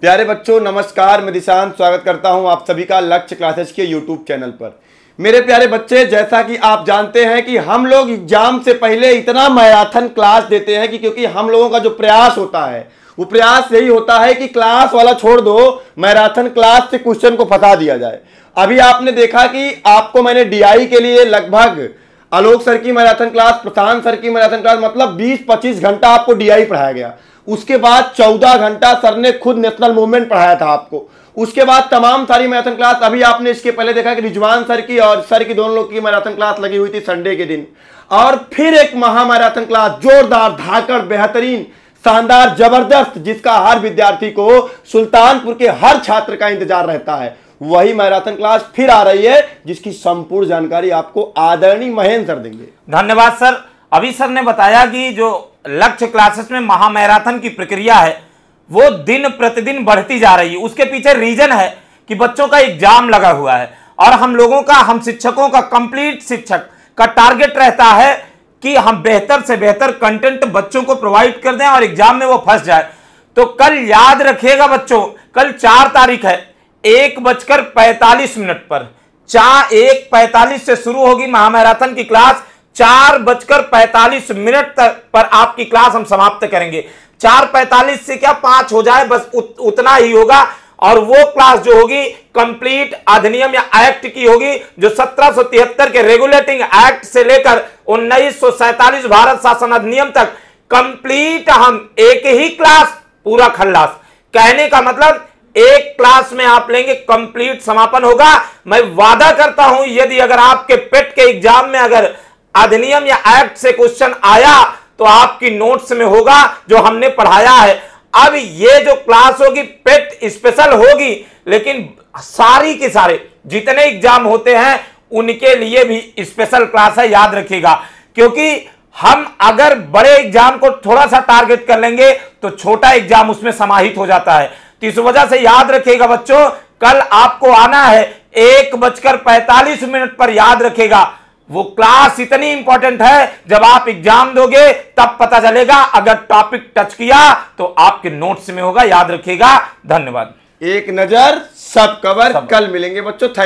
प्यारे बच्चों नमस्कार, मैं दिशांत स्वागत करता हूं आप सभी का लक्ष्य क्लासेस के यूट्यूब चैनल पर। मेरे प्यारे बच्चे, जैसा कि आप जानते हैं कि हम लोग एग्जाम से पहले इतना मैराथन क्लास देते हैं कि क्योंकि हम लोगों का जो प्रयास होता है वो प्रयास यही होता है कि क्लास वाला छोड़ दो, मैराथन क्लास से क्वेश्चन को फंसा दिया जाए। अभी आपने देखा कि आपको मैंने डीआई के लिए लगभग आलोक सर की मैराथन क्लास, प्रशांत सर की मैराथन क्लास, मतलब 20-25 घंटा आपको डीआई पढ़ाया गया। उसके बाद 14 घंटा सर ने खुद नेशनल मूवमेंट पढ़ाया था आपको। उसके बाद तमाम सारी मैराथन क्लास, अभी आपने इसके पहले देखा कि रिजवान सर की और सर की दोनों लोग की मैराथन क्लास लगी हुई थी संडे के दिन। और फिर एक महा मैराथन क्लास, जोरदार, धाकड़, बेहतरीन, शानदार, जबरदस्त, जिसका हर विद्यार्थी को, सुल्तानपुर के हर छात्र का इंतजार रहता है। वही मैराथन क्लास फिर आ रही है, जिसकी संपूर्ण जानकारी आपको आदरणीय महेंद्र सर देंगे। धन्यवाद सर। अभी सर ने बताया कि जो लक्ष्य क्लासेस में महा मैराथन की प्रक्रिया है वो दिन प्रतिदिन बढ़ती जा रही है। उसके पीछे रीजन है कि बच्चों का एग्जाम लगा हुआ है और हम लोगों का, हम शिक्षकों का, कंप्लीट शिक्षक का टारगेट रहता है कि हम बेहतर से बेहतर कंटेंट बच्चों को प्रोवाइड कर दें और एग्जाम में वो फंस जाए। तो कल याद रखिएगा बच्चों, कल 4 तारीख है, 1:45 पर 1:45 से शुरू होगी महामैराथन की क्लास। 4:45 तक पर आपकी क्लास हम समाप्त करेंगे। 4:45 से क्या 5 हो जाए, बस उतना ही होगा। और वो क्लास जो होगी कंप्लीट अधिनियम या एक्ट की होगी, जो 1773 के रेगुलेटिंग एक्ट से लेकर 1947 भारत शासन अधिनियम तक कंप्लीट हम एक ही क्लास, पूरा खल्लास। कहने का मतलब एक क्लास में आप लेंगे, कंप्लीट समापन होगा। मैं वादा करता हूं यदि अगर आपके पेट के एग्जाम में अगर अधिनियम या एक्ट से क्वेश्चन आया तो आपकी नोट्स में होगा जो हमने पढ़ाया है। अब ये जो क्लास होगी पेट स्पेशल होगी, लेकिन सारी के सारे जितने एग्जाम होते हैं उनके लिए भी स्पेशल क्लास है, याद रखिएगा। क्योंकि हम अगर बड़े एग्जाम को थोड़ा सा टारगेट कर लेंगे तो छोटा एग्जाम उसमें समाहित हो जाता है। तो इस वजह से याद रखिएगा बच्चों, कल आपको आना है 1:45 पर। याद रखिएगा वो क्लास इतनी इंपॉर्टेंट है, जब आप एग्जाम दोगे तब पता चलेगा। अगर टॉपिक टच किया तो आपके नोट्स में होगा, याद रखिएगा। धन्यवाद। एक नजर सब कवर, कल मिलेंगे बच्चों। थैंक